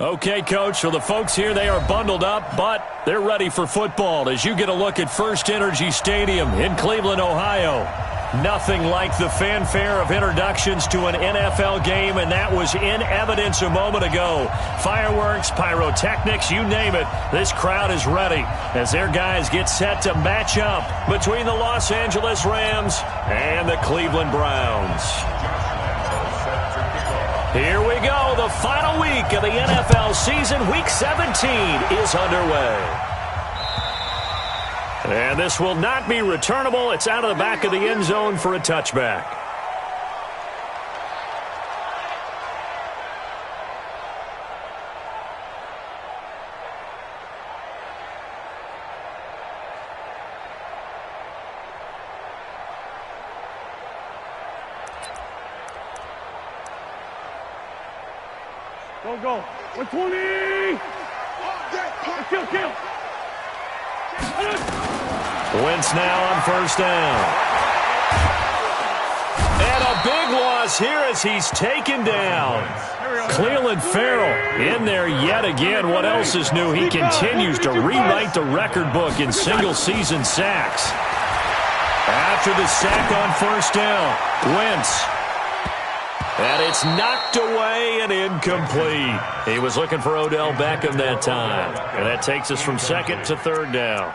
Okay, Coach, so the folks here, they are bundled up, but they're ready for football as you get a look at First Energy Stadium in Cleveland, Ohio. Nothing like the fanfare of introductions to an NFL game, and that was in evidence a moment ago. Fireworks, pyrotechnics, you name it, this crowd is ready as their guys get set to match up between the Los Angeles Rams and the Cleveland Browns. Here we go. The final week of the NFL season. Week 17 is underway. And this will not be returnable. It's out of the back of the end zone for a touchback. Go. 120. Kill. Wentz now on first down. And a big loss here as he's taken down. Cleveland Farrell in there yet again. What else is new? He continues to rewrite the record book in single-season sacks. After the sack on first down, Wentz. And it's knocked away and incomplete. He was looking for Odell Beckham that time. And that takes us from second to third down.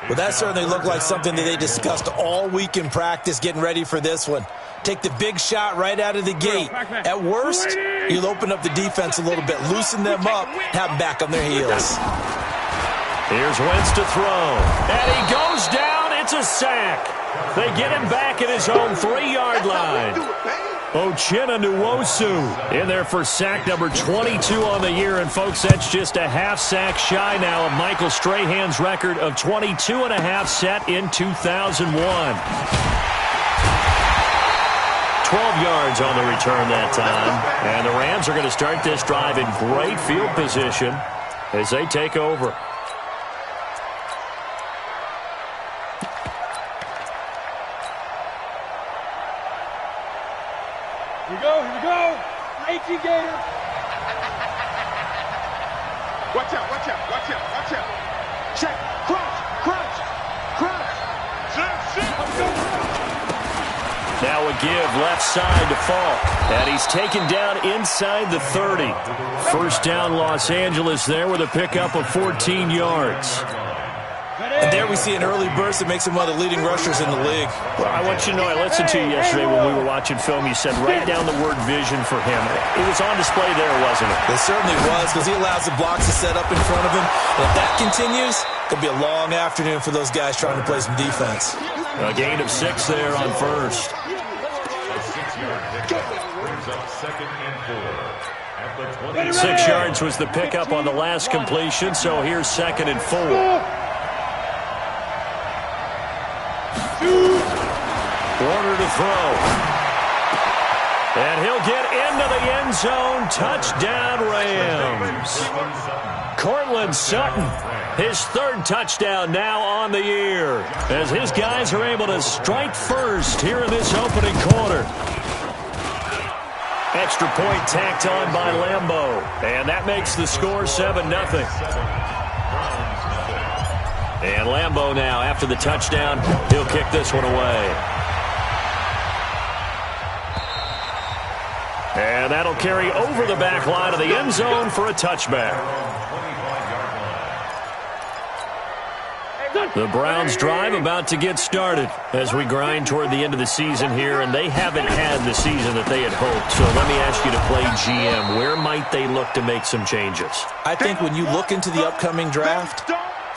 Well, that certainly looked like something that they discussed all week in practice, getting ready for this one. Take the big shot right out of the gate. At worst, you'll open up the defense a little bit, loosen them up, have them back on their heels. Here's Wentz to throw. And he goes down. It's a sack. They get him back at his own 3-yard line. Uchenna Nwosu in there for sack number 22 on the year. And, folks, that's just a half sack shy now of Michael Strahan's record of 22 and a half set in 2001. 12 yards on the return that time. And the Rams are going to start this drive in great field position as they take over. Here we go. Gator. Watch out. Check. Crunch. Now a give left side to Falk. And he's taken down inside the 30. First down Los Angeles there with a pickup of 14 yards. And there we see an early burst that makes him one of the leading rushers in the league. Well, I want you to know, I listened to you yesterday when we were watching film. You said write down the word vision for him. It was on display there, wasn't it? It certainly was, because he allows the blocks to set up in front of him. And if that continues, it'll be a long afternoon for those guys trying to play some defense. A gain of 6 there on first. 6 yards was the pickup on the last completion, so here's 2nd and 4. Warner to throw. And he'll get into the end zone. Touchdown, Rams. Cortland Sutton, his 3rd touchdown now on the year, as his guys are able to strike first here in this opening quarter. Extra point tacked on by Lambeau. And that makes the score 7-0. And Lambeau now, after the touchdown, he'll kick this one away. And that'll carry over the back line of the end zone for a touchback. The Browns drive about to get started as we grind toward the end of the season here, and they haven't had the season that they had hoped. So let me ask you to play GM. Where might they look to make some changes? I think when you look into the upcoming draft,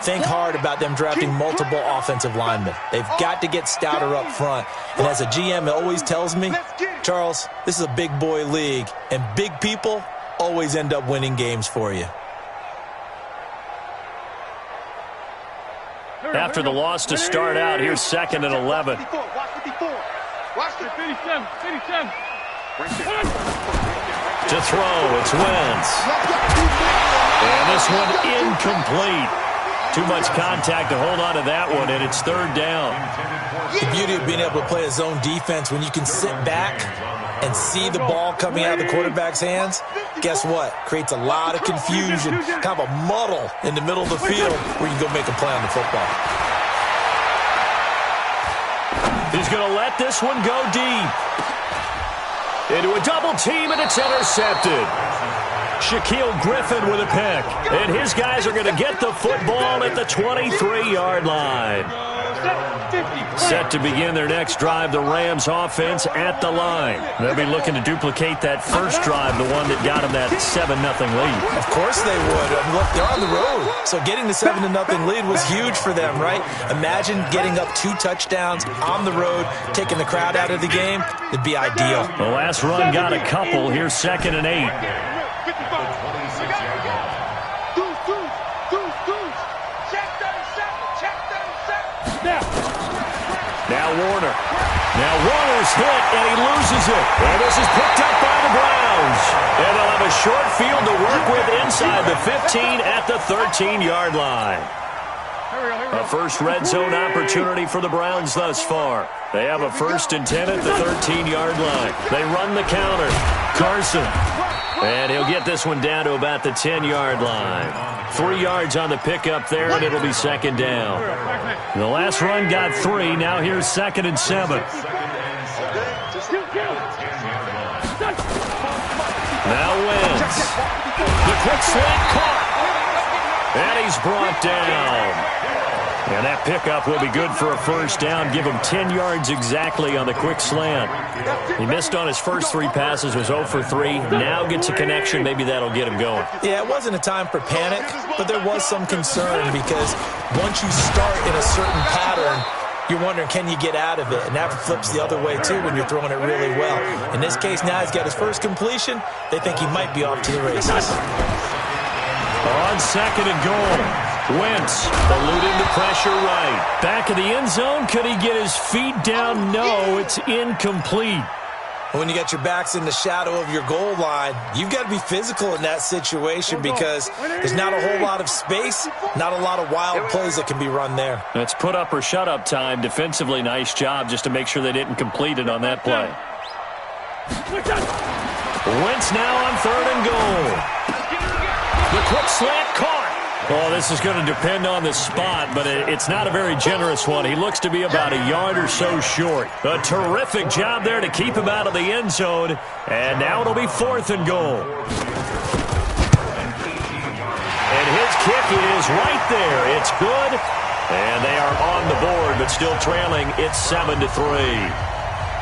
think hard about them drafting multiple offensive linemen. They've got to get stouter up front. And as a GM, it always tells me, Charles, this is a big boy league, and big people always end up winning games for you. After the loss to start out, here's 2nd and 11. Watch the 57. To throw, it's Wentz. And this one incomplete. Too much contact to hold on to that one, and it's 3rd down. The beauty of being able to play a zone defense when you can sit back and see the ball coming out of the quarterback's hands, guess what? Creates a lot of confusion, kind of a muddle in the middle of the field where you can go make a play on the football. He's going to let this one go deep. Into a double team, and it's intercepted. Shaquille Griffin with a pick. And his guys are going to get the football at the 23-yard line. Set to begin their next drive, the Rams offense at the line. They'll be looking to duplicate that first drive, the one that got them that 7-0 lead. Of course they would. Look, they're on the road. So getting the 7-0 lead was huge for them, right? Imagine getting up 2 touchdowns on the road, taking the crowd out of the game. It'd be ideal. The last run got a couple. Here's 2nd and 8. Now Warner. Now Warner's hit, and he loses it. And this is picked up by the Browns. And they'll have a short field to work with inside the 15 at the 13-yard line. A first red zone opportunity for the Browns thus far. They have a 1st and 10 at the 13-yard line. They run the counter. Carson. And he'll get this one down to about the 10-yard line. 3 yards on the pickup there, and it'll be 2nd down. The last run got 3. Now here's 2nd and 7. Now Wentz. The quick slant caught. And he's brought down. And that pickup will be good for a 1st down. Give him 10 yards exactly on the quick slant. He missed on his first 3 passes, was 0 for 3. Now gets a connection. Maybe that'll get him going. Yeah, it wasn't a time for panic, but there was some concern because once you start in a certain pattern, you're wondering, can you get out of it? And that flips the other way, too, when you're throwing it really well. In this case, now he's got his first completion. They think he might be off to the races. On 2nd and goal. Wentz eluding the pressure right. Back of the end zone. Could he get his feet down? No, it's incomplete. When you got your backs in the shadow of your goal line, you've got to be physical in that situation because there's not a whole lot of space, not a lot of wild plays that can be run there. It's put up or shut up time. Defensively, nice job just to make sure they didn't complete it on that play. Wentz now on 3rd and goal. The quick slant caught. Oh, this is going to depend on the spot, but it's not a very generous one. He looks to be about a yard or so short. A terrific job there to keep him out of the end zone. And now it'll be 4th and goal. And his kick is right there. It's good. And they are on the board, but still trailing. It's 7-3.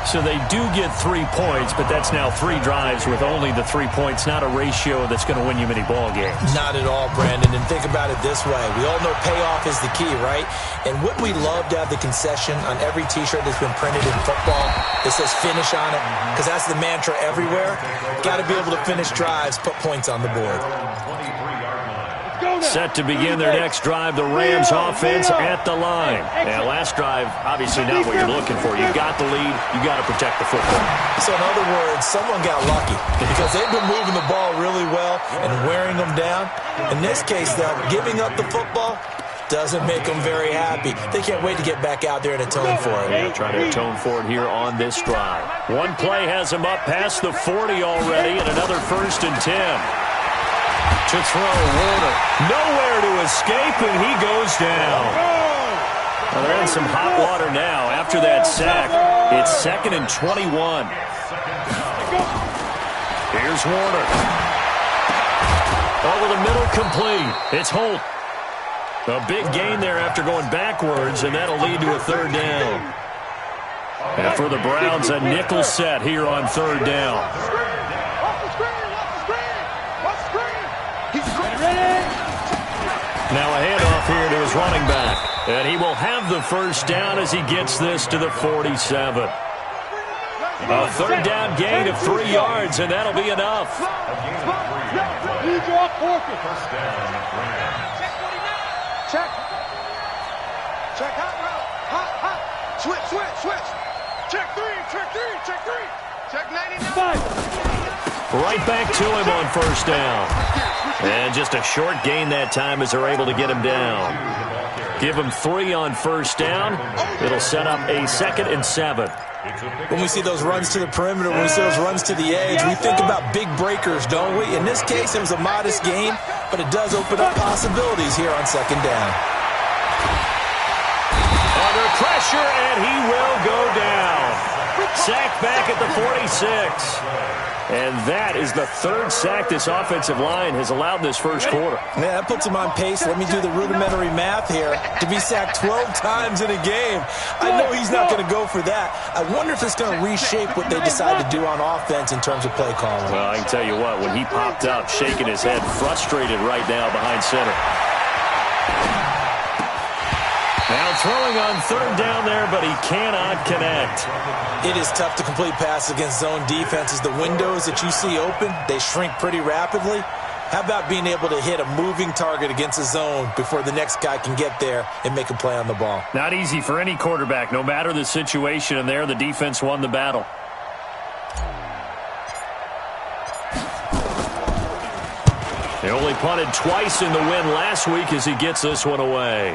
So they do get 3 points, but that's now 3 drives with only the 3 points, not a ratio that's going to win you many ball games. Not at all, Brandon. And think about it this way. We all know payoff is the key, right? And wouldn't we love to have the concession on every T-shirt that's been printed in football that says finish on it? Because that's the mantra everywhere. Got to be able to finish drives, put points on the board. Set to begin their next drive, the Rams offense at the line. Now, last drive, obviously not what you're looking for. You got the lead. You got to protect the football. So, in other words, someone got lucky because they've been moving the ball really well and wearing them down. In this case, though, giving up the football doesn't make them very happy. They can't wait to get back out there and atone for it. Yeah, trying to atone for it here on this drive. One play has them up past the 40 already, and another 1st and 10. To throw, Warner. Nowhere to escape, and he goes down. Well, they're in some hot water now. After that sack, it's 2nd and 21. Here's Warner. Over the middle, complete. It's Holt. A big gain there after going backwards, and that'll lead to a 3rd down. And for the Browns, a nickel set here on 3rd down. Now a handoff here to his running back. And he will have the 1st down as he gets this to the 47. A 3rd down gain of 3 yards, and that'll be enough. Check. Check hot route. Hot. Switch. Check 3. Check 99. Right back to him on 1st down. And just a short gain that time as they're able to get him down. Give him 3 on 1st down. It'll set up a 2nd and 7. When we see those runs to the perimeter, when we see those runs to the edge, we think about big breakers, don't we? In this case, it was a modest gain, but it does open up possibilities here on second down. Under pressure, and he will go down. Sacked back at the 46. And that is the third sack this offensive line has allowed this first quarter. Yeah, that puts him on pace. Let me do the rudimentary math here. To be sacked 12 times in a game, I know he's not going to go for that. I wonder if it's going to reshape what they decide to do on offense in terms of play calling. Well, I can tell you what, when he popped up, shaking his head, frustrated right now behind center. Now throwing on third down there, but he cannot connect. It is tough to complete passes against zone defenses. The windows that you see open, they shrink pretty rapidly. How about being able to hit a moving target against a zone before the next guy can get there and make a play on the ball? Not easy for any quarterback, no matter the situation, and there the defense won the battle. They only punted twice in the win last week as he gets this one away.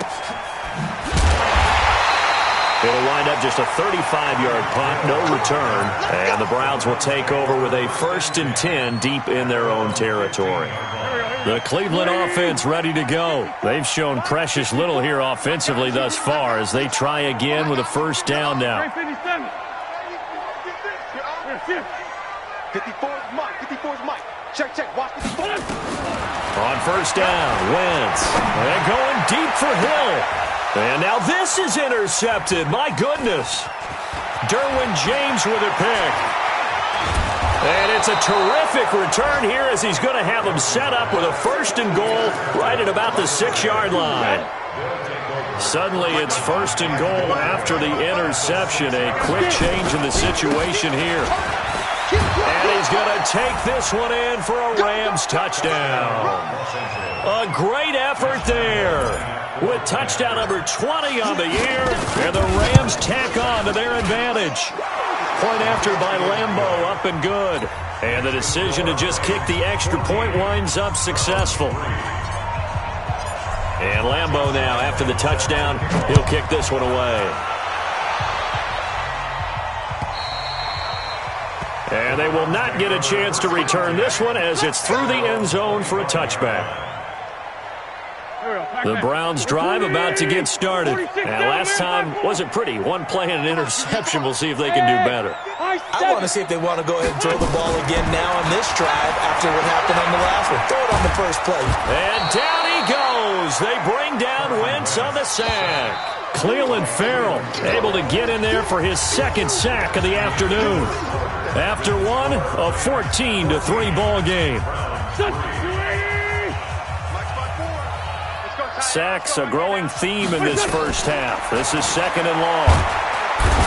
It'll wind up just a 35-yard punt, no return, and the Browns will take over with a 1st and 10 deep in their own territory. The Cleveland offense ready to go. They've shown precious little here offensively thus far as they try again with a first down now. 54's Mike. 54's Mike. Check. Watch 54. On first down, Wentz. And going deep for Hill. And now this is intercepted. My goodness. Derwin James with a pick. And it's a terrific return here as he's going to have him set up with a 1st and goal right at about the 6-yard line. Suddenly it's 1st and goal after the interception. A quick change in the situation here. And he's going to take this one in for a Rams touchdown. A great effort there. With touchdown number 20 on the year, and the Rams tack on to their advantage. Point after by Lambeau, up and good. And the decision to just kick the extra point winds up successful. And Lambeau now, after the touchdown, he'll kick this one away. And they will not get a chance to return this one as it's through the end zone for a touchback. The Browns drive about to get started. And last time wasn't pretty. One play and an interception. We'll see if they can do better. I want to see if they want to go ahead and throw the ball again now on this drive after what happened on the last one. Throw it on the first play. And down he goes. They bring down Wentz on the sack. Cleveland Farrell able to get in there for his 2nd sack of the afternoon. After one, a 14-3 ball game. Sacks a growing theme in this first half. This is 2nd and long.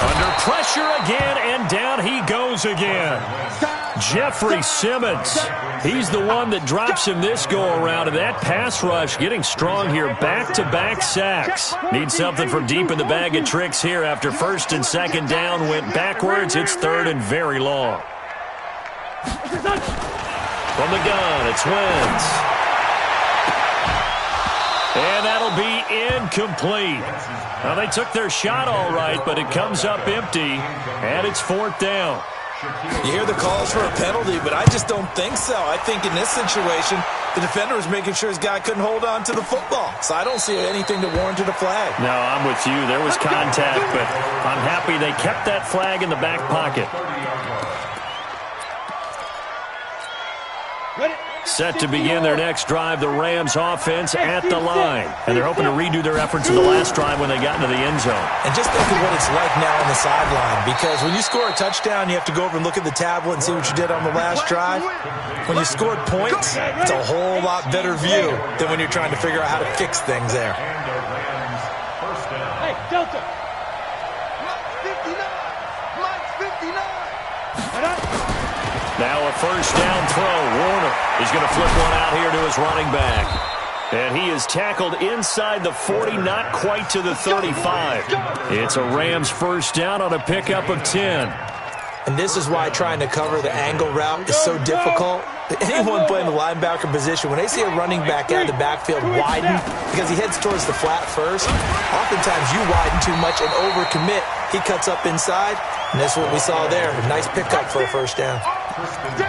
Under pressure again, and down he goes again. Jeffrey Simmons. He's the one that drops him this go-around, and that pass rush getting strong here. Back-to-back sacks. Need something from deep in the bag of tricks here after 1st and 2nd down went backwards. It's 3rd and very long. From the gun, it's Wentz. And that'll be incomplete. Now, they took their shot all right, but it comes up empty, and it's 4th down. You hear the calls for a penalty, but I just don't think so. I think in this situation, the defender was making sure his guy couldn't hold on to the football. So I don't see anything to warrant a flag. No, I'm with you. There was contact, but I'm happy they kept that flag in the back pocket. Set to begin their next drive, the Rams offense at the line. And they're hoping to redo their efforts in the last drive when they got into the end zone. And just think of what it's like now on the sideline, because when you score a touchdown, you have to go over and look at the tablet and see what you did on the last drive. When you scored points, it's a whole lot better view than when you're trying to figure out how to fix things there. Hey, Delta. Mike 59. Mike 59. Now a first down throw. Warner is going to flip one out here to his running back. And he is tackled inside the 40, not quite to the 35. It's a Rams first down on a pickup of 10. And this is why trying to cover the angle route is so difficult. Anyone playing the linebacker position, when they see a running back out of the backfield widen because he heads towards the flat first, oftentimes you widen too much and overcommit. He cuts up inside. And that's what we saw there. A nice pickup for a first down.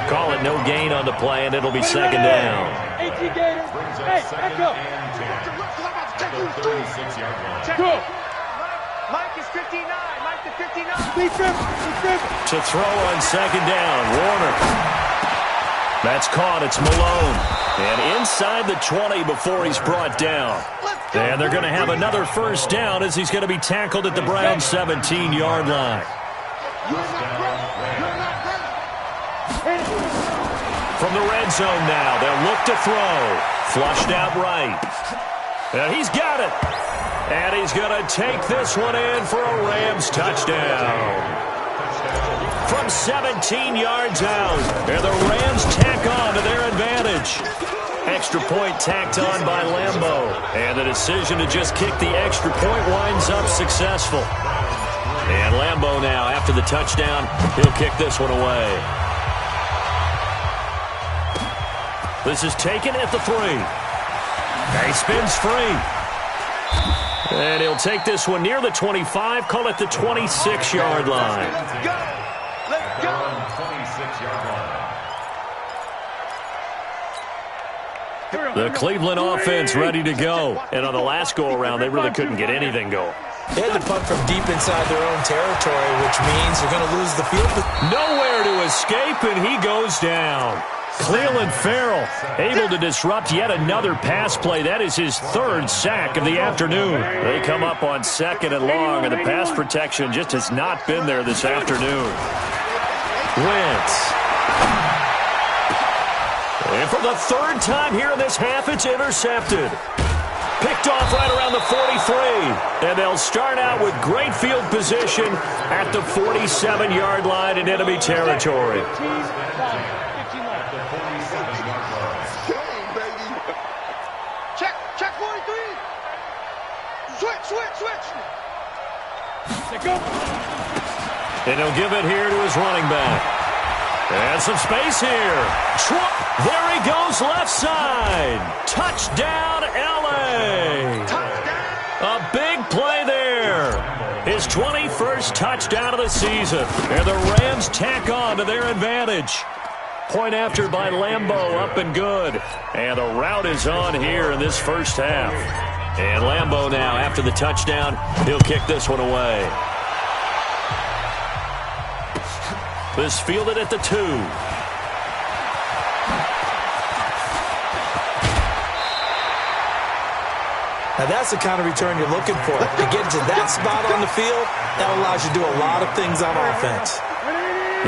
Call it no gain on the play, and it'll be second down. 18 Gators. Hey, back up. Go. Mike is 59. Mike to 59. To throw on second down, Warner. That's caught. It's Malone. And inside the 20 before he's brought down. And they're going to have another first down as he's going to be tackled at the Browns' 17-yard line. From the red zone now, they'll look to throw. Flushed out right. And he's got it. And he's going to take this one in for a Rams touchdown. From 17 yards out, and the Rams tack on to their advantage. Extra point tacked on by Lambeau. And the decision to just kick the extra point winds up successful. And Lambeau now, after the touchdown, he'll kick this one away. This is taken at the 3. He spins free. And he'll take this one near the 25, call it the 26-yard line. Let's go. Let's go. 26-yard line. The Cleveland offense ready to go. And on the last go-around, they really couldn't get anything going. They had to punt from deep inside their own territory, which means they're going to lose the field. Nowhere to escape, and he goes down. Cleveland Farrell able to disrupt yet another pass play. That is his 3rd sack of the afternoon. They come up on 2nd and long, and the pass protection just has not been there this afternoon. Wentz. And for the 3rd time here in this half, it's intercepted. Picked off right around the 43. And they'll start out with great field position at the 47-yard line in enemy territory. Check 43. Switch. Go. And he'll give it here to his running back. And some space here. There he goes left side. Touchdown, L.A. A big play there. His 21st touchdown of the season. And the Rams tack on to their advantage. Point after by Lambeau, up and good. And the route is on here in this first half. And Lambeau now, after the touchdown, he'll kick this one away. This fielded at the 2. Now that's the kind of return you're looking for. To get to that spot on the field, that allows you to do a lot of things on offense.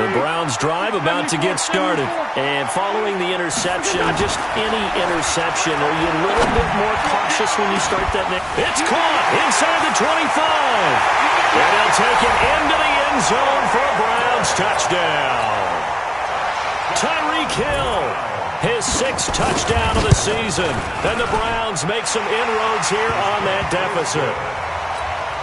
The Browns drive about to get started. And following the interception, just any interception, are you a little bit more cautious when you start that next? It's caught inside the 25. And they'll take it into the end zone for a Browns touchdown. Tyreek Hill, his 6th touchdown of the season. And the Browns make some inroads here on that deficit.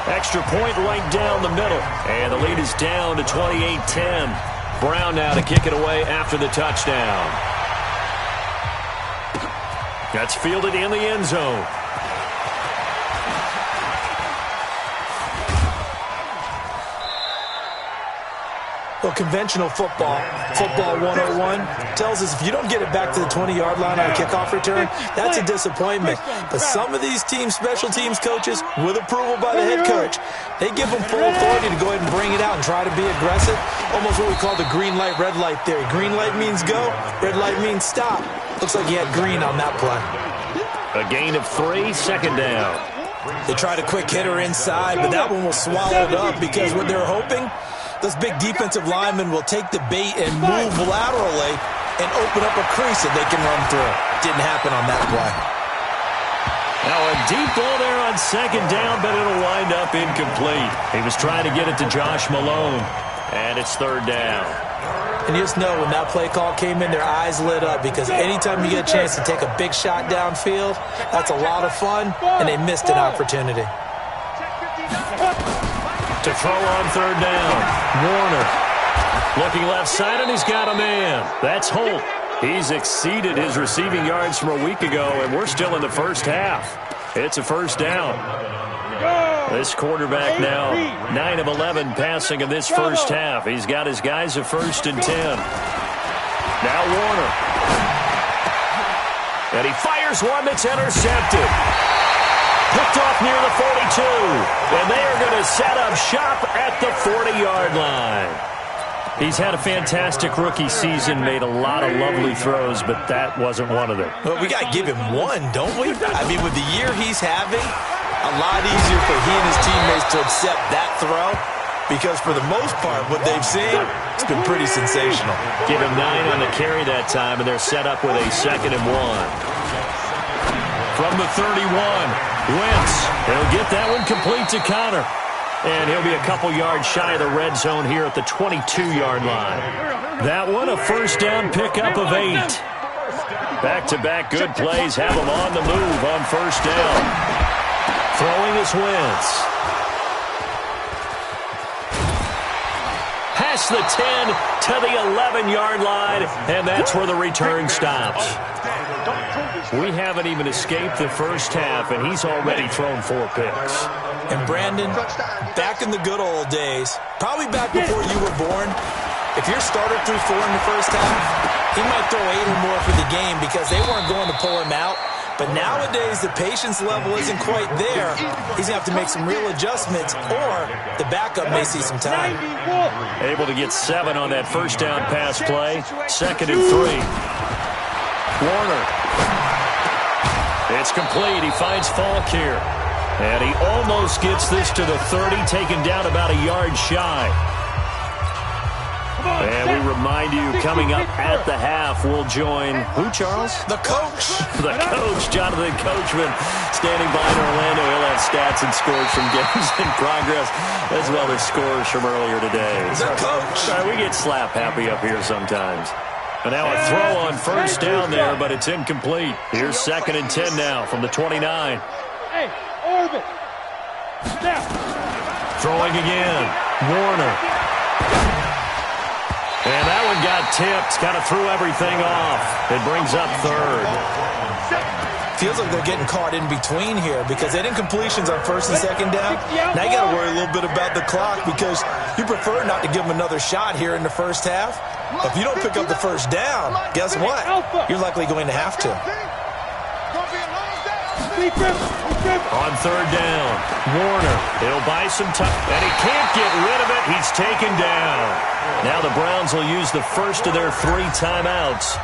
Extra point right down the middle. And the lead is down to 28-10. Brown now to kick it away after the touchdown. That's fielded in the end zone. Well, conventional football 101, tells us if you don't get it back to the 20-yard line on a kickoff return, that's a disappointment. But some of these teams, special teams coaches, with approval by the head coach, they give them full authority to go ahead and bring it out and try to be aggressive. Almost what we call the green light, red light theory. Green light means go, red light means stop. Looks like he had green on that play. A gain of 3, second down. They tried a quick hitter inside, but that one was swallowed up because what they're hoping, those big defensive linemen will take the bait and move laterally and open up a crease that they can run through. Didn't happen on that play. Now a deep ball there on second down, but it'll wind up incomplete. He was trying to get it to Josh Malone, and it's 3rd down. And you just know when that play call came in, their eyes lit up because anytime you get a chance to take a big shot downfield, that's a lot of fun, and they missed an opportunity. To throw on 3rd down, Warner. Looking left side, and he's got a man. That's Holt. He's exceeded his receiving yards from a week ago, and we're still in the first half. It's a first down. This quarterback now 9 of 11 passing in this first half. He's got his guys at 1st and 10. Now Warner. And he fires one that's intercepted. Picked off near the 42. And they are going to set up shop at the 40-yard line. He's had a fantastic rookie season, made a lot of lovely throws, but that wasn't one of them. Well, we got to give him one, don't we? I mean, with the year he's having, a lot easier for he and his teammates to accept that throw because for the most part, what they've seen, it's been pretty sensational. Give him 9 on the carry that time, and they're set up with a 2nd and 1. From the 31, Wentz. He'll get that one complete to Connor. And he'll be a couple yards shy of the red zone here at the 22-yard line. That one, a first down pickup of 8. Back-to-back good plays have him on the move on first down. Throwing is Wentz. Past the 10 to the 11-yard line, and that's where the return stops. We haven't even escaped the first half, and he's already thrown 4 picks. And Brandon, back in the good old days, probably back before you were born, if your starter threw 4 in the first half, he might throw 8 or more for the game because they weren't going to pull him out. But nowadays, the patience level isn't quite there. He's going to have to make some real adjustments, or the backup may see some time. Able to get 7 on that first down pass play. 2nd and 3. Warner. It's complete. He finds Falk here. And he almost gets this to the 30, taken down about a yard shy. And we remind you, coming up at the half, we'll join who, Charles? The coach. The coach, Jonathan Coachman, standing by in Orlando. He'll have stats and scores from games in progress, as well as scores from earlier today. The coach. We get slap happy up here sometimes. And now a throw on first down there, but it's incomplete. Here's 2nd and 10 now from the 29. Hey, orbit. Throwing again. Warner. And that one got tipped. Kind of threw everything off. It brings up 3rd. Feels like they're getting caught in between here because they didn't completions on 1st and 2nd down. Now you got to worry a little bit about the clock because you prefer not to give them another shot here in the first half. But if you don't pick up the first down, guess what? You're likely going to have to. On 3rd down, Warner. He'll buy some time, and he can't get rid of it. He's taken down. Now the Browns will use the first of their 3 timeouts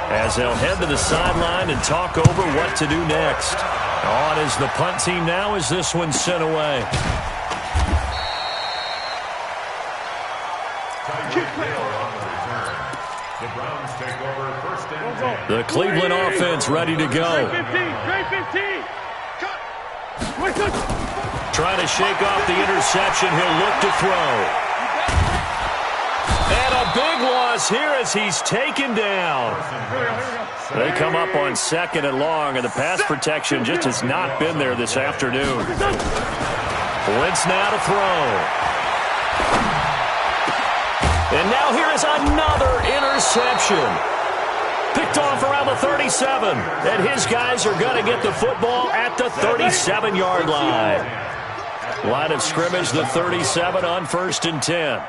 as they'll head to the sideline and talk over what to do next. On is the punt team now as this one's sent away. The Cleveland offense ready to go. Trying to shake off the interception. He'll look to throw. And a big loss here as he's taken down. They come up on 2nd and long, and the pass protection just has not been there this afternoon. Wentz now to throw. And now here is another interception. Picked off around the 37. And his guys are going to get the football at the 37-yard line. Line of scrimmage, the 37 on 1st and 10.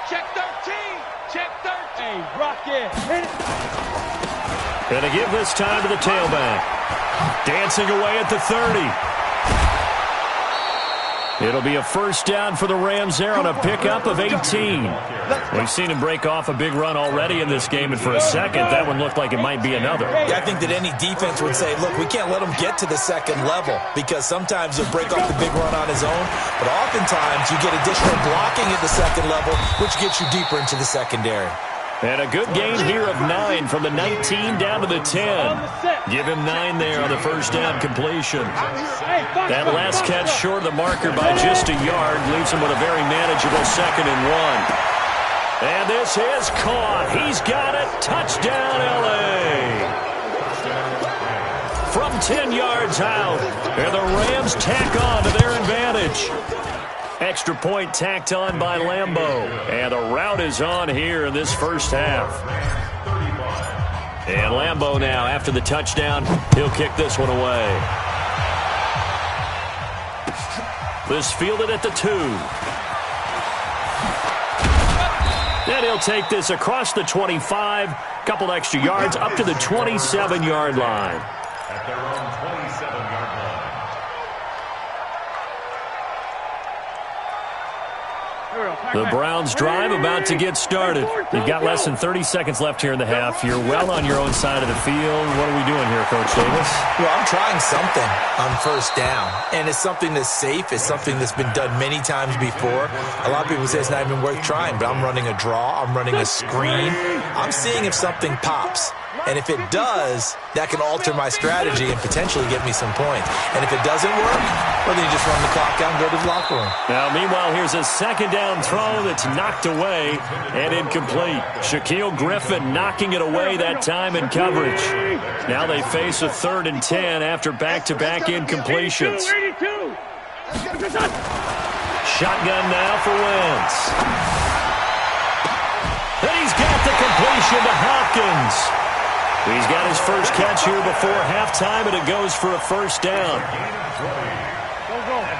Check 13. Check 13. Hey, rock it. Hit it. And to give this time to the tailback. Dancing away at the 30. It'll be a first down for the Rams there on a pickup of 18. We've seen him break off a big run already in this game, and for a second, that one looked like it might be another. Yeah, I think that any defense would say, look, we can't let him get to the 2nd level because sometimes he'll break off the big run on his own, but oftentimes you get additional blocking at the 2nd level, which gets you deeper into the secondary. And a good gain here of 9 from the 19 down to the 10. Give him 9 there on the first down completion. That last catch short of the marker by just a yard leaves him with a very manageable 2nd and 1. And this is caught. He's got it. Touchdown, L.A. From 10 yards out. And the Rams tack on to their advantage. Extra point tacked on by Lambeau. And the route is on here in this first half. And Lambeau now, after the touchdown, he'll kick this one away. This fielded at the 2. And he'll take this across the 25. Couple extra yards up to the 27-yard line. At their own 27-yard line. The Browns drive about to get started. You've got less than 30 seconds left here in the half. You're well on your own side of the field. What are we doing here, Coach Davis? Well, I'm trying something on first down, and it's something that's safe. It's something that's been done many times before. A lot of people say it's not even worth trying, but I'm running a draw. I'm running a screen. I'm seeing if something pops. And if it does, that can alter my strategy and potentially get me some points. And if it doesn't work, well, then you just run the clock out and go to the locker room. Now, meanwhile, here's a second down throw that's knocked away and incomplete. Shaquille Griffin knocking it away that time in coverage. Now they face a 3rd and 10 after back-to-back incompletions. Shotgun now for Wentz. And he's got the completion to Hopkins. He's got his first catch here before halftime, and it goes for a first down.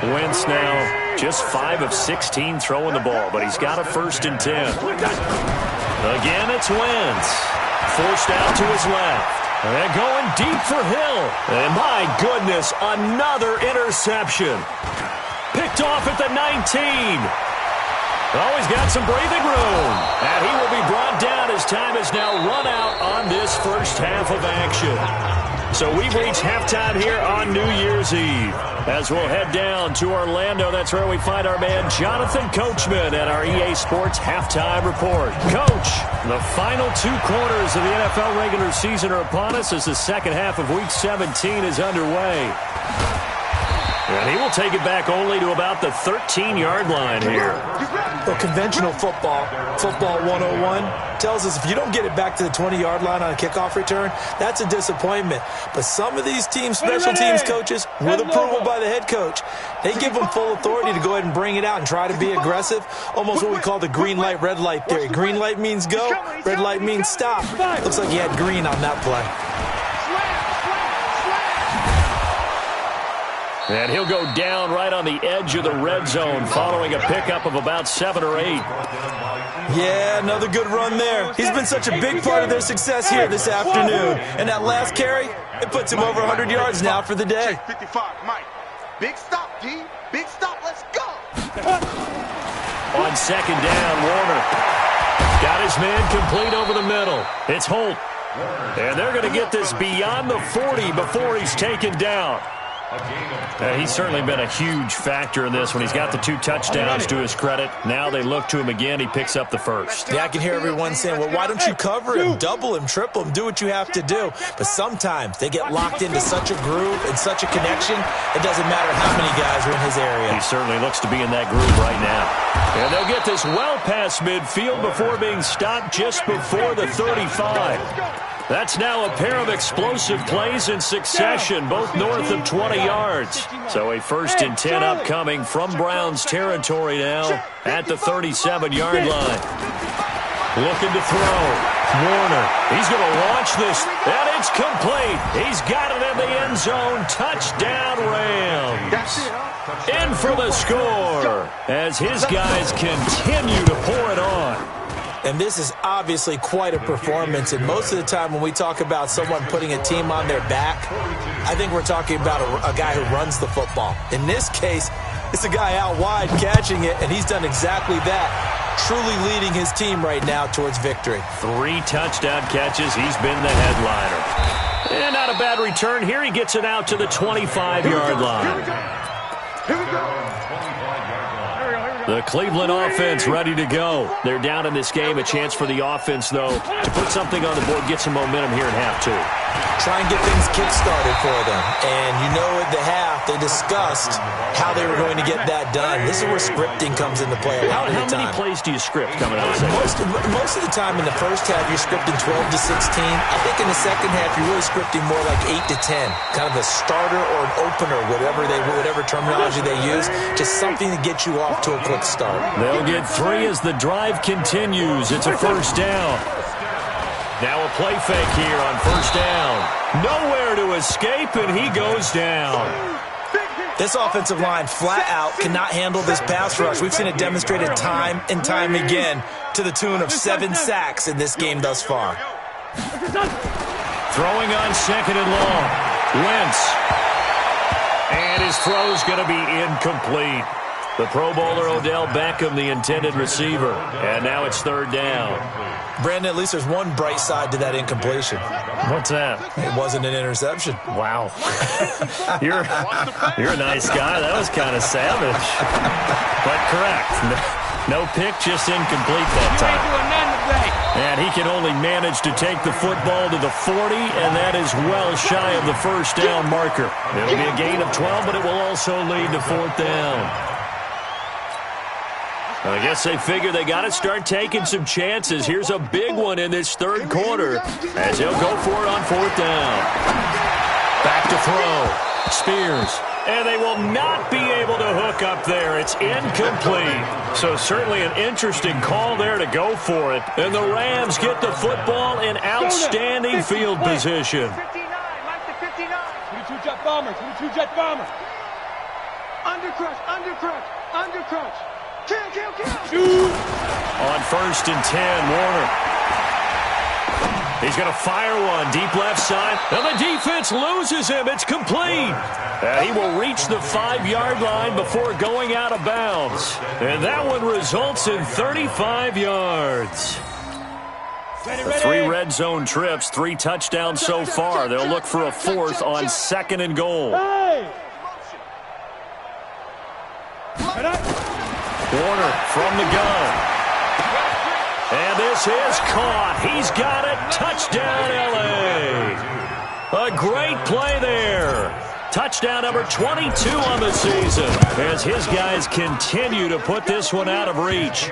Wentz now just 5 of 16 throwing the ball, but he's got a 1st and 10. Again, it's Wentz. Forced out to his left. And going deep for Hill. And my goodness, another interception. Picked off at the 19. Oh, he's got some breathing room. And he will be brought down as time has now run out on this first half of action. So we've reached halftime here on New Year's Eve. As we'll head down to Orlando, that's where we find our man Jonathan Coachman at our EA Sports Halftime Report. Coach, the final 2 quarters of the NFL regular season are upon us as the second half of Week 17 is underway. And he will take it back only to about the 13-yard line here. Well, conventional football 101, tells us if you don't get it back to the 20-yard line on a kickoff return, that's a disappointment. But some of these teams, special teams coaches, with approval by the head coach, they give them full authority to go ahead and bring it out and try to be aggressive, almost what we call the green light, red light theory. Green light means go, red light means stop. Looks like he had green on that play. And he'll go down right on the edge of the red zone following a pickup of about 7 or 8. Yeah, another good run there. He's been such a big part of their success here this afternoon. And that last carry, it puts him over 100 yards now for the day. 55, Mike. Big stop, D. Big stop. Let's go. On second down, Warner got his man complete over the middle. It's Holt. And they're going to get this beyond the 40 before he's taken down. He's certainly been a huge factor in this when he's got the 2 touchdowns to his credit. Now they look to him again. He picks up the first. Yeah, I can hear everyone saying, well, why don't you cover him, double him, triple him, do what you have to do. But sometimes they get locked into such a groove and such a connection, it doesn't matter how many guys are in his area. He certainly looks to be in that groove right now. And they'll get this well past midfield before being stopped just before the 35. That's now a pair of explosive plays in succession, both north of 20 yards. So a 1st and 10 upcoming from Browns territory now at the 37-yard line. Looking to throw. Warner, he's going to launch this, and it's complete. He's got it in the end zone. Touchdown, Rams. In for the score as his guys continue to pour it on. And this is obviously quite a performance. And most of the time when we talk about someone putting a team on their back, I think we're talking about a guy who runs the football. In this case, it's a guy out wide catching it, and he's done exactly that, truly leading his team right now towards victory. 3 touchdown catches. He's been the headliner. And not a bad return here. He gets it out to the 25-yard line. Here we go. The Cleveland offense ready to go. They're down in this game. A chance for the offense, though, to put something on the board, get some momentum here in half 2. Try and get things kick-started for them. And you know at the half, they discussed how they were going to get that done. This is where scripting comes into play a lot of the time. How many plays do you script coming out of the second? Most of the time in the first half, you're scripting 12 to 16. I think in the second half, you're really scripting more like 8 to 10. Kind of a starter or an opener, whatever terminology they use. Just something to get you off to a quick start. They'll get 3 as the drive continues. It's a first down. Now a play fake here on first down. Nowhere to escape, and he goes down. This offensive line flat out cannot handle this pass rush. We've seen it demonstrated time and time again to the tune of 7 sacks in this game thus far. Throwing on second and long. Wentz. And his throw's going to be incomplete. The Pro Bowler Odell Beckham, the intended receiver. And now it's third down. Brandon, at least there's one bright side to that incompletion. What's that? It wasn't an interception. Wow. You're a nice guy. That was kind of savage. But correct. No pick, just incomplete that time. And he can only manage to take the football to the 40, and that is well shy of the first down marker. It'll be a gain of 12, but it will also lead to fourth down. I guess they figure they got to start taking some chances. Here's a big one in this third quarter as they'll go for it on fourth down. Back to throw. Spears. And they will not be able to hook up there. It's incomplete. So certainly an interesting call there to go for it. And the Rams get the football in outstanding field position. 59, Mike the 59. 22 jet bomber, 22 jet bomber. Undercrush, undercrush, undercrush. Kill, kill, kill. Shoot. On first and 10, Warner. He's going to fire one deep left side. And the defense loses him. It's complete. And he will reach the 5-yard line before going out of bounds. And that one results in 35 yards. The 3 red zone trips, 3 touchdowns so far. They'll look for a 4th on second and goal. Hey. Warner from the gun. And this is caught. He's got it. Touchdown, L.A. A great play there. Touchdown number 22 on the season as his guys continue to put this one out of reach.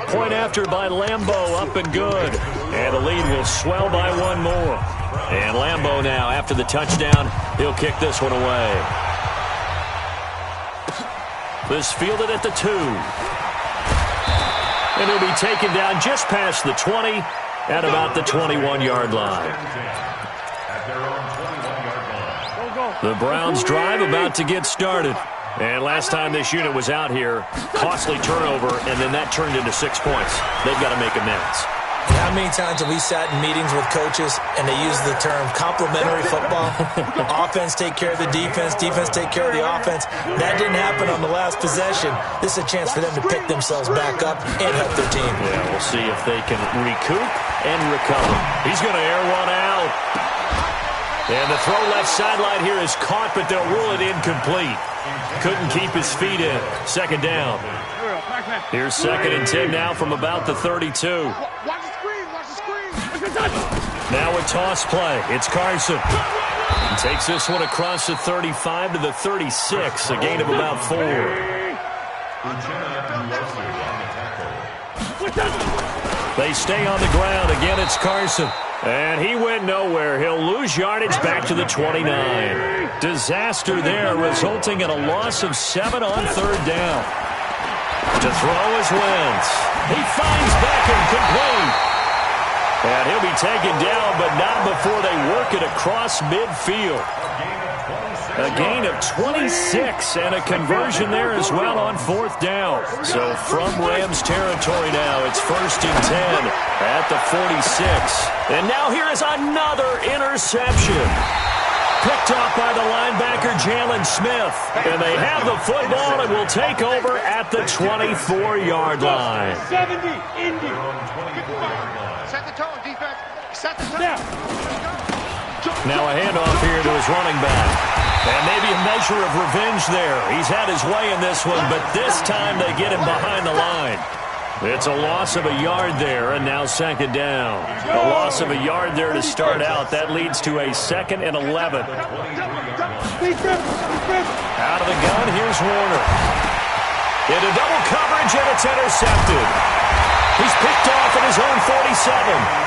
Point after by Lambeau, up and good. And the lead will swell by one more. And Lambeau now, after the touchdown, he'll kick this one away. This fielded at the 2. And he'll be taken down just past the 20 at about the 21-yard line. The Browns drive about to get started. And last time this unit was out here, costly turnover, and then that turned into 6 points. They've got to make amends. How many times have we sat in meetings with coaches and they use the term complementary football? Offense take care of the defense, defense take care of the offense. That didn't happen on the last possession. This is a chance for them to pick themselves back up and help their team. Yeah, we'll see if they can recoup and recover. He's going to air one out. And the throw left sideline here is caught, but they'll rule it incomplete. Couldn't keep his feet in. Second down. Here's second and 10 now from about the 32. Watch the screen, watch the screen. Now a toss play. It's Carson. He takes this one across the 35 to the 36, a gain of about 4. They stay on the ground. Again, it's Carson. And he went nowhere. He'll lose yardage back to the 29. Disaster there, resulting in a loss of 7 on third down. To throw is Wentz. He finds Beckham complete. And he'll be taken down, but not before they work it across midfield. A gain of 26 and a conversion there as well on fourth down. So from Rams territory now, it's first and 10 at the 46. And now here is another interception. Picked off by the linebacker, Jalen Smith. And they have the football and will take over at the 24-yard line. 70, Indy. Set the tone, defense. Set the tone. Now a handoff here to his running back. And maybe a measure of revenge there. He's had his way in this one, but this time they get him behind the line. It's a loss of a yard there, and now second down. A loss of a yard there to start out. That leads to a 2nd and 11. Out of the gun, here's Warner. Into double coverage, and it's intercepted. He's picked off at his own 47,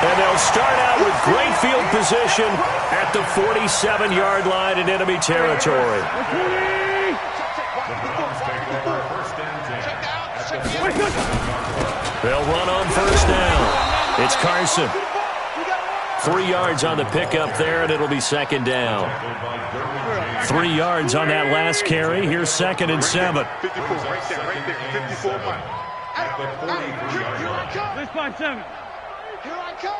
and they'll start out with great field position at the 47-yard line in enemy territory. They'll run on first down. It's Carson. 3 yards on the pickup there, and it'll be second down. 3 yards on that last carry. Here's 2nd and 7. 54, right there, 54 Mike. Let's find 7. Here I come.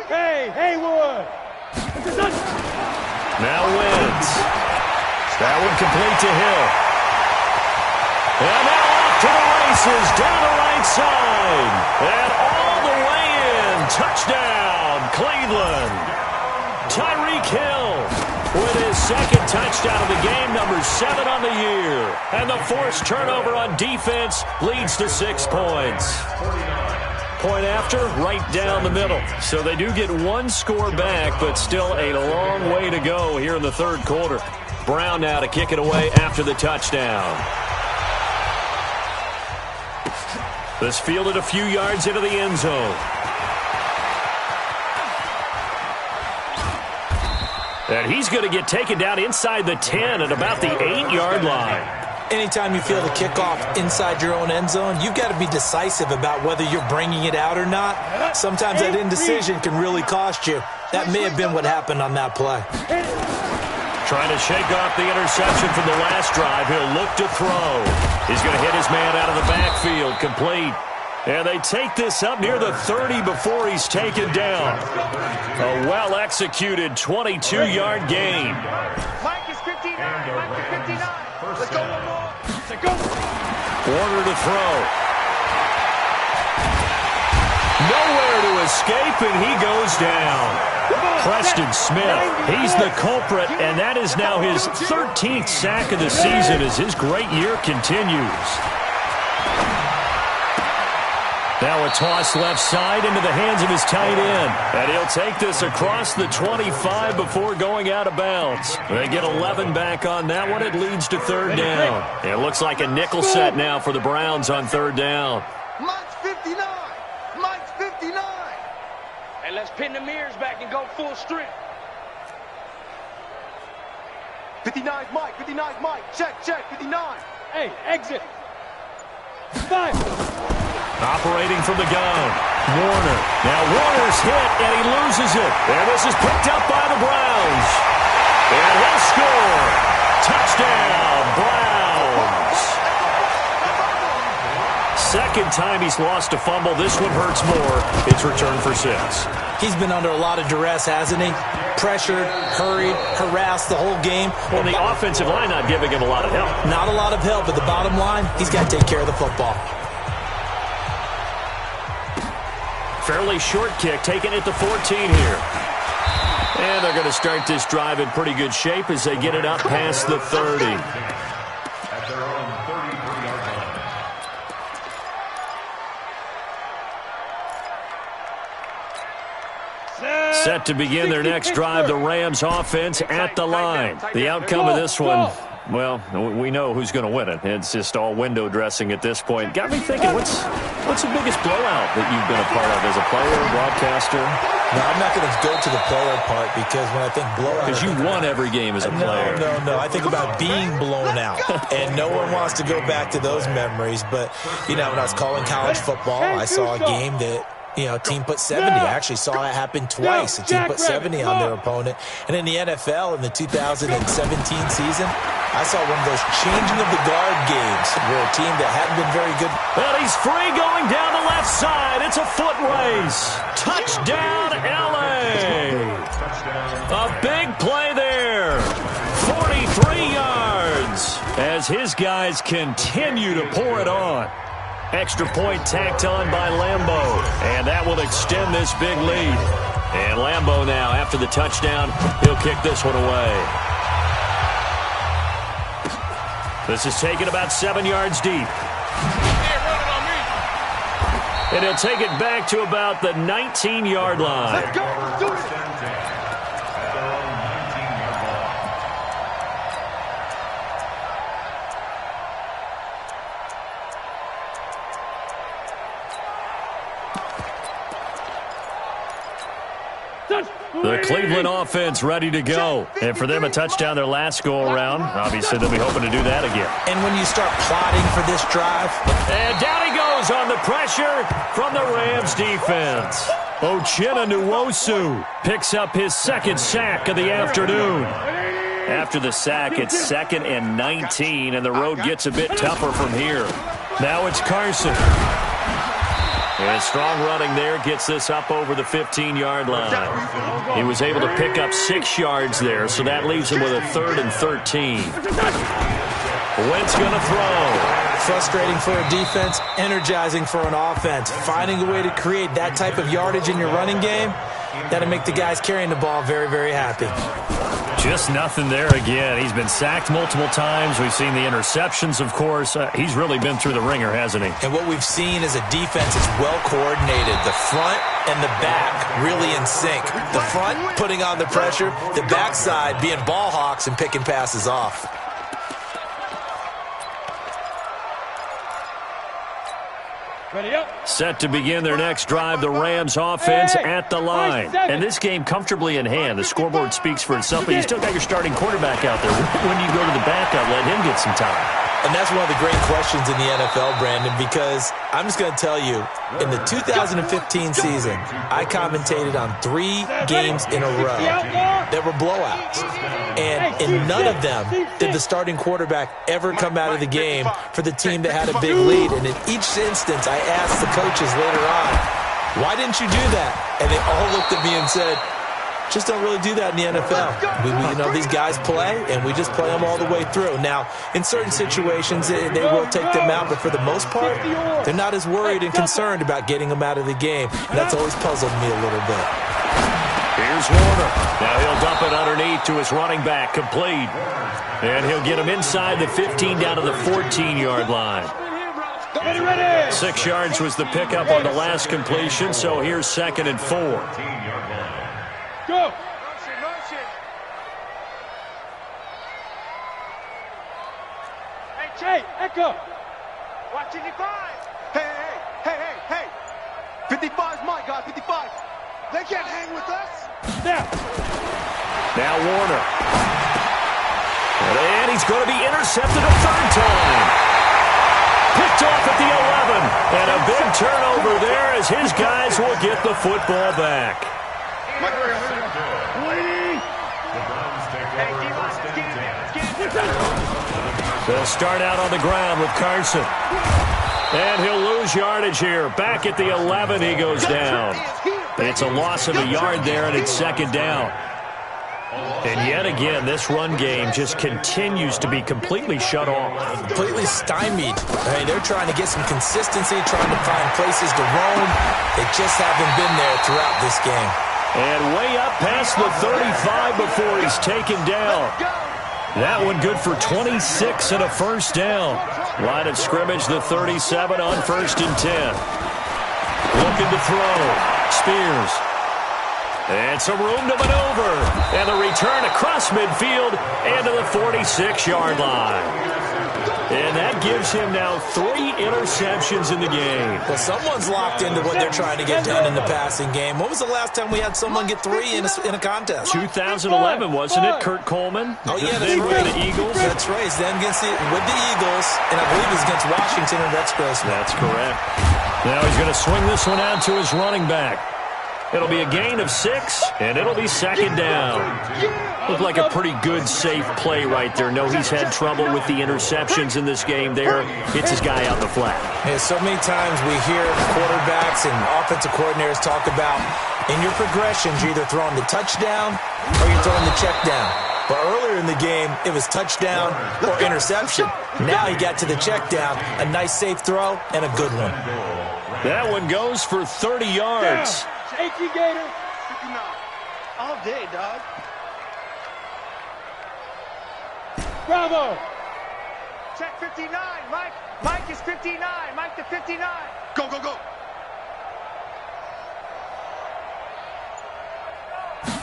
Hey, Haywood. Now wins. That one complete to Hill. And now off to the races, down the right side. And all the way in. Touchdown, Cleveland. Tyreek Hill with his 2nd touchdown of the game, number 7 on the year. And the forced turnover on defense leads to 6 points. Point after, right down the middle. So they do get 1 score back, but still a long way to go here in the 3rd quarter. Brown now to kick it away after the touchdown. This fielded a few yards into the end zone. And he's going to get taken down inside the 10 at about the 8-yard line. Anytime you feel the kickoff inside your own end zone, you've got to be decisive about whether you're bringing it out or not. Sometimes that indecision can really cost you. That may have been what happened on that play. Trying to shake off the interception from the last drive. He'll look to throw. He's going to hit his man out of the backfield. Complete. And they take this up near the 30 before he's taken down. A well-executed 22-yard gain. Mike is 59. Mike is 59. Let's go one more. Let's go. Warner to throw. Nowhere to escape, and he goes down. Preston Smith, he's the culprit, and that is now his 13th sack of the season as his great year continues. Now a toss left side into the hands of his tight end. And he'll take this across the 25 before going out of bounds. They get 11 back on that one. It leads to 3rd down. It looks like a nickel set now for the Browns on 3rd down. Mike's 59. Mike's 59. And let's pin the mirrors back and go full strength. 59's Mike. 59's Mike. Check, 59. Hey, exit. 5. Operating from the gun, Warner. Now Warner's hit, and he loses it. And this is picked up by the Browns. And he'll score. Touchdown, Browns. 2nd time he's lost a fumble. This one hurts more. It's returned for 6. He's been under a lot of duress, hasn't he? Pressured, hurried, harassed the whole game. Well, the offensive line not giving him a lot of help. Not a lot of help, but the bottom line, he's got to take care of the football. Fairly short kick, taken at the 14 here. And they're going to start this drive in pretty good shape as they get it up past the 30. At their own 33-yard line. Set to begin their next drive, the Rams offense at the line. The outcome of this one, well, we know who's going to win it. It's just all window dressing at this point. Got me thinking, what's the biggest blowout that you've been a part of as a player, broadcaster? No, I'm not going to go to the player part because when I think blowout... Because you won every game as a player. No. I think about being blown out. And no one wants to go back to those memories. But, you know, when I was calling college football, I saw a game that... team put 70. I actually saw it happen twice. A team put 70 on their opponent. And in the NFL, in the 2017 season, I saw one of those changing of the guard games where a team that hadn't been very good. Well, he's free going down the left side. It's a foot race. Touchdown, L.A. A big play there. 43 yards as his guys continue to pour it on. Extra point tacked on by Lambeau. And that will extend this big lead. And Lambeau now, after the touchdown, he'll kick this one away. This is taken about 7 yards deep. And he'll take it back to about the 19-yard line. Let's go. Let's do it. At their own 19-yard line. The Cleveland offense ready to go. And for them, a touchdown their last go-around. Obviously, they'll be hoping to do that again. And when you start plotting for this drive. And down he goes on the pressure from the Rams defense. Uchenna Nwosu picks up his second sack of the afternoon. After the sack, it's 2nd and 19, and the road gets a bit tougher from here. Now it's Carson. And strong running there gets this up over the 15-yard line. He was able to pick up 6 yards there, so that leaves him with a 3rd and 13. Wentz going to throw. Frustrating for a defense, energizing for an offense. Finding a way to create that type of yardage in your running game, that'll make the guys carrying the ball very, very happy. Just nothing there again. He's been sacked multiple times. We've seen the interceptions, of course. He's really been through the ringer, hasn't he? And what we've seen is a defense is well coordinated. The front and the back really in sync. The front putting on the pressure, the backside being ball hawks and picking passes off. Set to begin their next drive, the Rams offense at the line. And this game comfortably in hand. The scoreboard speaks for itself, but you still got your starting quarterback out there. When you go to the backup, let him get some time. And that's one of the great questions in the NFL, Brandon, because I'm just going to tell you, in the 2015 season, I commentated on 3 games in a row that were blowouts. And in none of them did the starting quarterback ever come out of the game for the team that had a big lead. And in each instance, I asked the coaches later on, why didn't you do that? And they all looked at me and said, just don't really do that in the NFL. These guys play, and we just play them all the way through. Now, in certain situations, they will take them out, but for the most part, they're not as worried and concerned about getting them out of the game. And that's always puzzled me a little bit. Here's Warner. Now he'll dump it underneath to his running back, complete. And he'll get him inside the 15 down to the 14-yard line. 6 yards was the pickup on the last completion, so here's 2nd and 4. Go! Hey, Echo! Watch 55! Hey! 55 is my guy, 55. They can't hang with us. Now Warner. And he's going to be intercepted a 3rd time. Picked off at the 11. And a big turnover there as his guys will get the football back. They'll start out on the ground with Carson. And he'll lose yardage here. Back at the 11, he goes down. It's a loss of a yard there, and it's 2nd down. And yet again, this run game just continues to be completely shut off. Completely stymied. They're trying to get some consistency, trying to find places to roam. They just haven't been there throughout this game. And way up past the 35 before he's taken down. That one good for 26 and a 1st down. Line of scrimmage, the 37 on 1st and 10. Looking to throw. Spears. And some room to maneuver. And the return across midfield and to the 46-yard line. And that gives him now 3 interceptions in the game. Well, someone's locked into what they're trying to get done in the passing game. When was the last time we had someone get 3 in a contest? 2011, wasn't it? Kurt Coleman? Oh, yeah, then with the Eagles. That's right. Then with the Eagles, and I believe it's against Washington and Rex Grossman. That's correct. Now he's going to swing this one out to his running back. It'll be a gain of 6, and it'll be 2nd down. Looked like a pretty good, safe play right there. No, he's had trouble with the interceptions in this game there. Hits his guy out the flat. Yeah, so many times we hear quarterbacks and offensive coordinators talk about in your progressions, you're either throwing the touchdown or you're throwing the check down. But earlier in the game, it was touchdown or interception. Now he got to the check down, a nice safe throw, and a good one. That one goes for 30 yards. Safety Gator. 59. All day, dog. Bravo. Check 59. Mike is 59. Mike to 59. Go.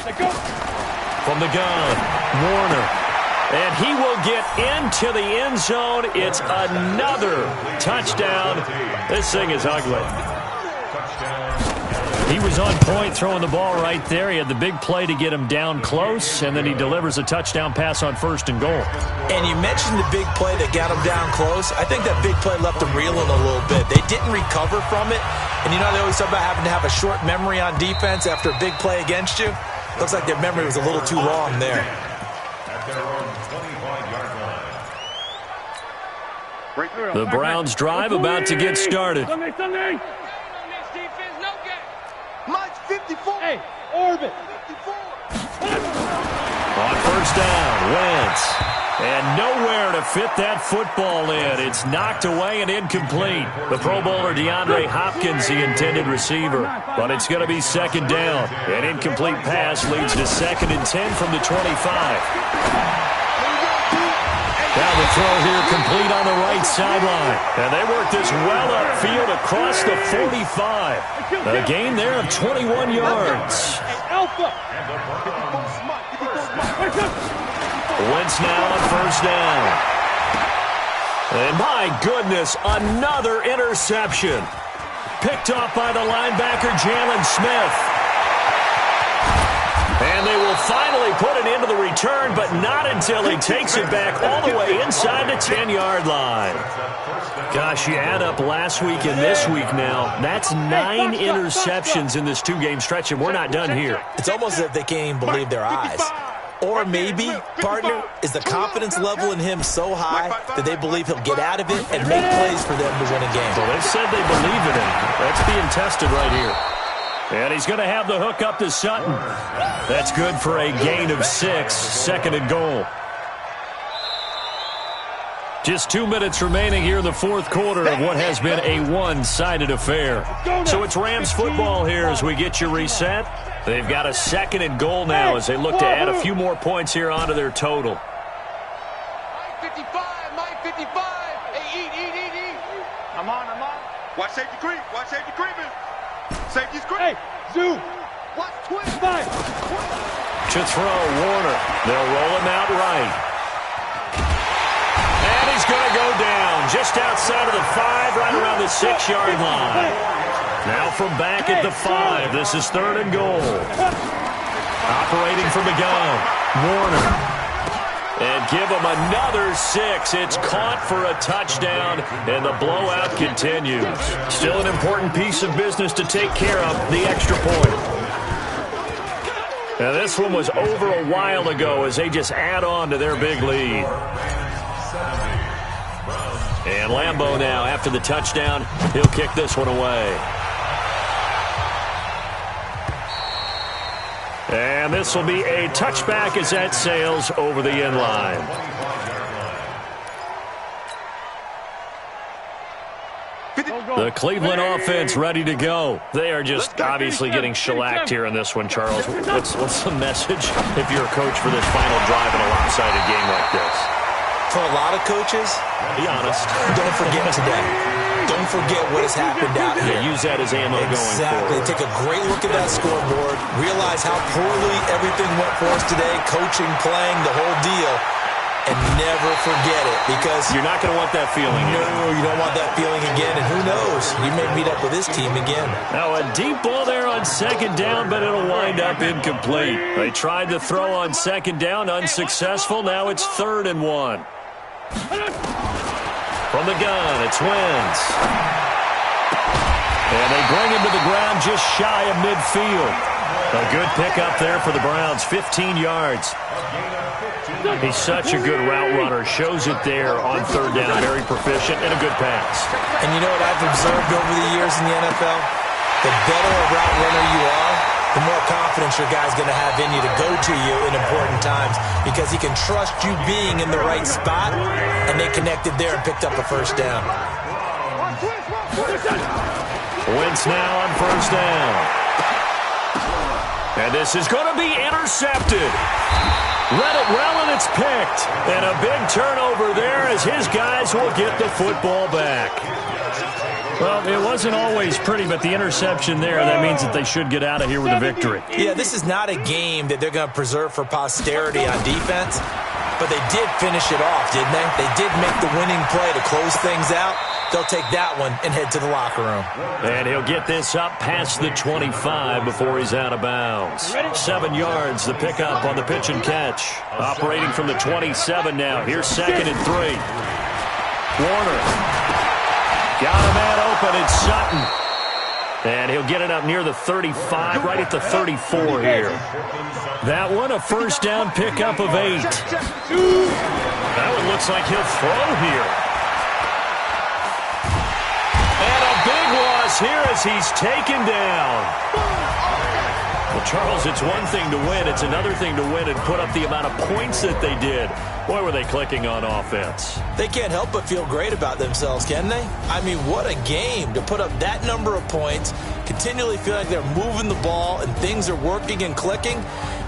Let go. From the gun, Warner. And he will get into the end zone. It's another touchdown. This thing is ugly. He was on point throwing the ball right there. He had the big play to get him down close, and then he delivers a touchdown pass on 1st and goal. And you mentioned the big play that got him down close. I think that big play left him reeling a little bit. They didn't recover from it. And you know they always talk about having to have a short memory on defense after a big play against you? Looks like their memory was a little too long there. The Browns drive about to get started. Sunday. Mike's 54. Hey, orbit. 54. On 1st down, Wentz. And nowhere to fit that football in. It's knocked away and incomplete. The Pro Bowler DeAndre Hopkins, the intended receiver. But it's going to be 2nd down. An incomplete pass leads to 2nd and 10 from the 25. Now the throw here complete on the right sideline. And they work this well upfield across the 45. A gain there of 21 yards. Alpha. Wentz now on 1st down. And my goodness, another interception. Picked off by the linebacker, Jalen Smith. And they will finally put it into the return, but not until he takes it back all the way inside the 10-yard line. Gosh, you add up last week and this week now. That's 9 interceptions in this 2-game stretch, and we're not done here. It's almost as if they can't even believe their eyes. Or maybe, partner, is the confidence level in him so high that they believe he'll get out of it and make plays for them to win a game. Well, they've said they believe in him. That's being tested right here. And he's going to have the hook up to Sutton. That's good for a gain of 6, 2nd and goal. Just 2 minutes remaining here in the 4th quarter of what has been a one-sided affair. So it's Rams football here as we get you reset. They've got a 2nd and goal now as they look to add a few more points here onto their total. Mike 55, Mike 55. Hey, eat. I'm on. Watch safety creep. Safety's creep. Hey, zoom. Watch twin. 5. To throw, Warner. They'll roll him out right. And he's going to go down just outside of the 5, right around the 6-yard line. Now from back at the 5, this is 3rd and goal. Operating from the gun, Warner. And give him another 6. It's caught for a touchdown, and the blowout continues. Still an important piece of business to take care of, the extra point. Now this one was over a while ago as they just add on to their big lead. And Lambeau now, after the touchdown, he'll kick this one away. And this will be a touchback as that sails over the end line. The Cleveland offense ready to go. They are just obviously getting shellacked here in this one, Charles. What's the message if you're a coach for this final drive in a lopsided game like this? For a lot of coaches, be honest, don't forget today. Don't forget what has happened out here. Use that as ammo going forward. Exactly. Take a great look at that scoreboard. Realize how poorly everything went for us today. Coaching, playing, the whole deal. And never forget it, because you're not going to want that feeling again. No, you don't want that feeling again. And who knows? You may meet up with this team again. Now a deep ball there on 2nd down, but it'll wind up incomplete. They tried to throw on 2nd down, unsuccessful. Now it's 3rd and 1. From the gun, it's Wentz. And they bring him to the ground just shy of midfield. A good pickup there for the Browns, 15 yards. He's such a good route runner. Shows it there on 3rd down. Very proficient and a good pass. And you know what I've observed over the years in the NFL? The better a route runner you are, the more confidence your guy's going to have in you to go to you in important times, because he can trust you being in the right spot, and they connected there and picked up a 1st down. Wentz now on 1st down. And this is going to be intercepted. Read it well, and it's picked. And a big turnover there as his guys will get the football back. Well, it wasn't always pretty, but the interception there, that means that they should get out of here with a victory. Yeah, this is not a game that they're going to preserve for posterity on defense, but they did finish it off, didn't they? They did make the winning play to close things out. they'll take that one and head to the locker room. And he'll get this up past the 25 before he's out of bounds. 7 yards, the pickup on the pitch and catch. Operating from the 27 now. Here's 2nd and 3. Warner. Got a man open, it's Sutton. And he'll get it up near the 35, right at the 34 here. That one, a first down pickup of 8. That one looks like he'll throw here. And a big loss here as he's taken down. Well, Charles, it's one thing to win. It's another thing to win and put up the amount of points that they did. Boy, were they clicking on offense. They can't help but feel great about themselves, can they? I mean, what a game to put up that number of points, continually feel like they're moving the ball and things are working and clicking.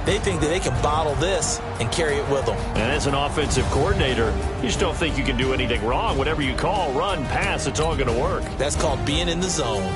They think that they can bottle this and carry it with them. And as an offensive coordinator, you just don't think you can do anything wrong. Whatever you call, run, pass, it's all going to work. That's called being in the zone.